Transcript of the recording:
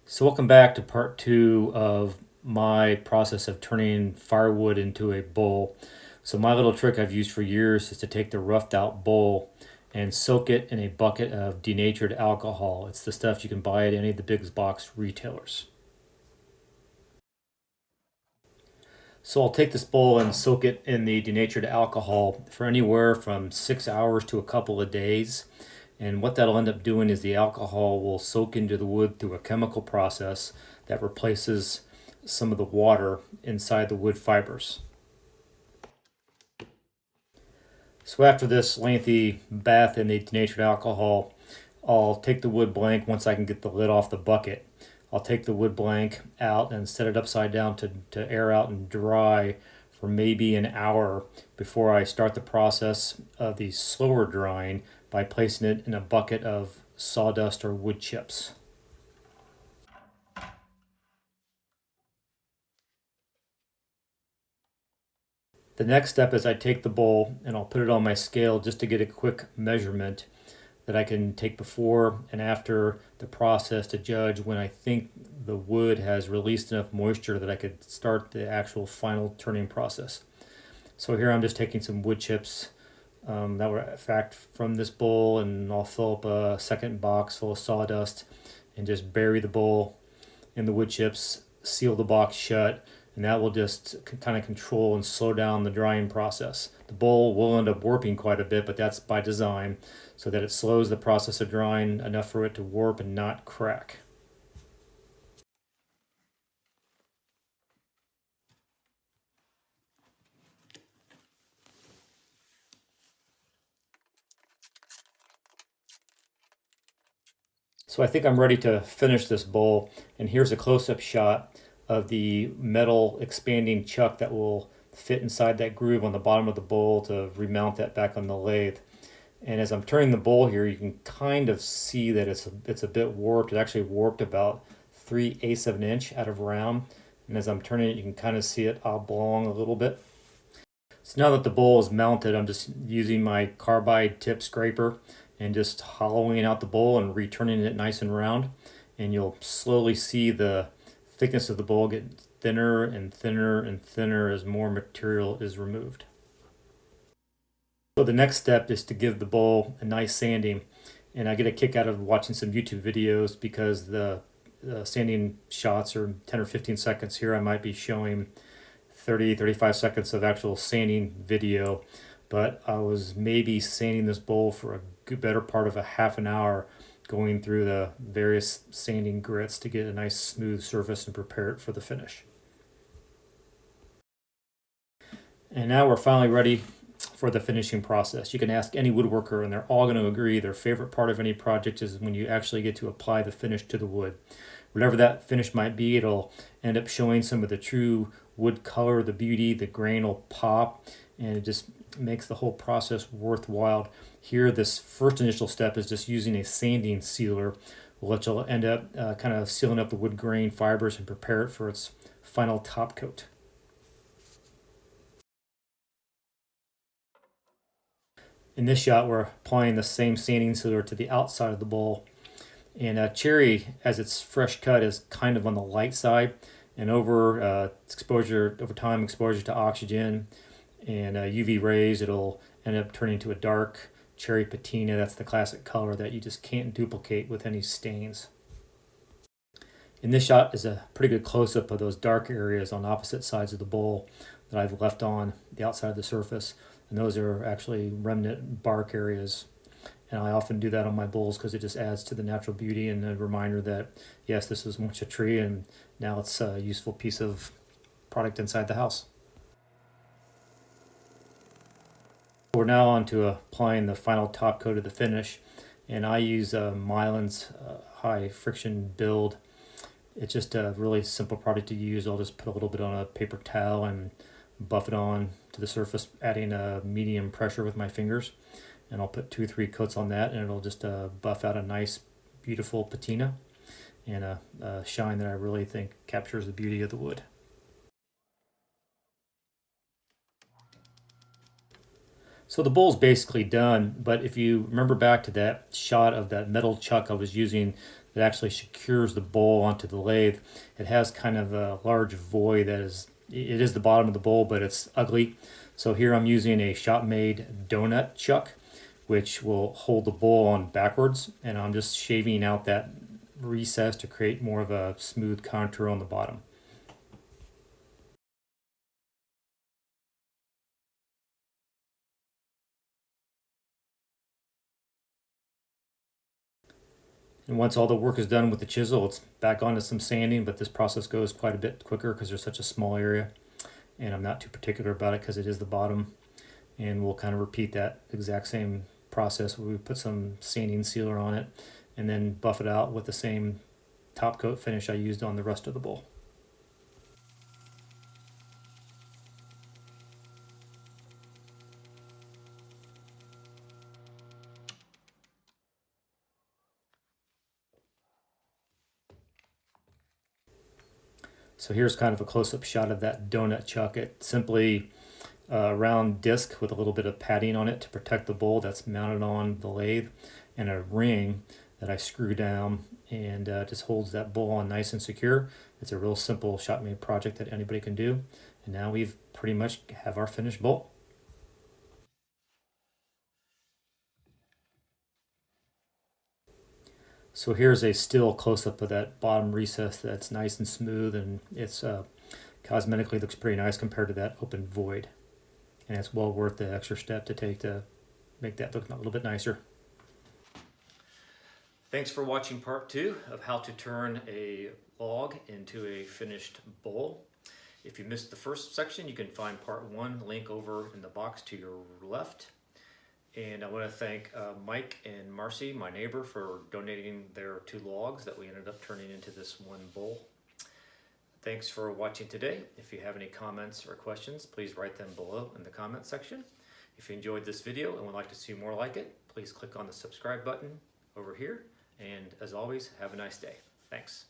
So welcome back to part two of my process of turning firewood into a bowl. So my little trick I've used for years is to take the roughed out bowl and soak it in a bucket of denatured alcohol. It's the stuff you can buy at any of the big box retailers. So I'll take this bowl and soak it in the denatured alcohol for anywhere from 6 hours to a couple of days. And what that'll end up doing is the alcohol will soak into the wood through a chemical process that replaces some of the water inside the wood fibers. So after this lengthy bath in the denatured alcohol, I'll take the wood blank once I can get the lid off the bucket. I'll take the wood blank out and set it upside down to air out and dry for maybe an hour before I start the process of the slower drying by placing it in a bucket of sawdust or wood chips. The next step is I take the bowl and I'll put it on my scale just to get a quick measurement that I can take before and after the process to judge when I think the wood has released enough moisture that I could start the actual final turning process. So here I'm just taking some wood chips that were in fact from this bowl, and I'll fill up a second box full of sawdust and just bury the bowl in the wood chips, seal the box shut, and that will just kind of control and slow down the drying process. The bowl will end up warping quite a bit, but that's by design so that it slows the process of drying enough for it to warp and not crack. So I think I'm ready to finish this bowl, and here's a close-up shot of the metal expanding chuck that will fit inside that groove on the bottom of the bowl to remount that back on the lathe. And as I'm turning the bowl here, you can kind of see that it's a bit warped. It actually warped about 3/8 of an inch out of round. And as I'm turning it, you can kind of see it oblong a little bit. So now that the bowl is mounted, I'm just using my carbide tip scraper and just hollowing out the bowl and returning it nice and round. And you'll slowly see the thickness of the bowl get thinner and thinner and thinner as more material is removed. So the next step is to give the bowl a nice sanding, and I get a kick out of watching some YouTube videos because the sanding shots are 10 or 15 seconds. Here I might be showing 35 seconds of actual sanding video, but I was maybe sanding this bowl for a good better part of a half an hour, going through the various sanding grits to get a nice smooth surface and prepare it for the finish. And now we're finally ready for the finishing process. You can ask any woodworker and they're all going to agree their favorite part of any project is when you actually get to apply the finish to the wood. Whatever that finish might be, it'll end up showing some of the true wood color, the beauty, the grain will pop, and it just makes the whole process worthwhile. Here, this first initial step is just using a sanding sealer, which will end up kind of sealing up the wood grain fibers and prepare it for its final top coat. In this shot, we're applying the same sanding sealer to the outside of the bowl. And cherry, as it's fresh cut, is kind of on the light side. And over exposure to oxygen and UV rays, it'll end up turning to a dark cherry patina. That's the classic color that you just can't duplicate with any stains. In this shot is a pretty good close-up of those dark areas on opposite sides of the bowl that I've left on the outside of the surface. And those are actually remnant bark areas. And I often do that on my bowls because it just adds to the natural beauty and a reminder that, yes, this was once a tree and now it's a useful piece of product inside the house. We're now on to applying the final top coat of the finish. And I use Mylan's high friction build. It's just a really simple product to use. I'll just put a little bit on a paper towel and buff it on to the surface, adding a medium pressure with my fingers. And I'll put 2 or 3 coats on that, and it'll just buff out a nice, beautiful patina and a shine that I really think captures the beauty of the wood. So the bowl's basically done, but if you remember back to that shot of that metal chuck I was using that actually secures the bowl onto the lathe. It has kind of a large void that it is the bottom of the bowl, but it's ugly. So here I'm using a shop-made donut chuck, which will hold the bowl on backwards, and I'm just shaving out that recess to create more of a smooth contour on the bottom. And once all the work is done with the chisel, it's back onto some sanding, but this process goes quite a bit quicker because there's such a small area, and I'm not too particular about it because it is the bottom. And we'll kind of repeat that exact same process where we put some sanding sealer on it and then buff it out with the same top coat finish I used on the rest of the bowl. So here's kind of a close-up shot of that donut chuck. It's simply a round disc with a little bit of padding on it to protect the bowl that's mounted on the lathe, and a ring that I screw down and just holds that bowl on nice and secure. It's a real simple shop-made project that anybody can do. And now we've pretty much have our finished bowl. So here's a still close-up of that bottom recess that's nice and smooth, and it's cosmetically looks pretty nice compared to that open void. And it's well worth the extra step to take to make that look a little bit nicer. Thanks for watching part 2 of how to turn a log into a finished bowl. If you missed the first section, you can find part 1 link over in the box to your left. And I want to thank Mike and Marcy, my neighbor, for donating their 2 logs that we ended up turning into this one bowl. Thanks for watching today. If you have any comments or questions, please write them below in the comment section. If you enjoyed this video and would like to see more like it, please click on the subscribe button over here. And as always, have a nice day. Thanks.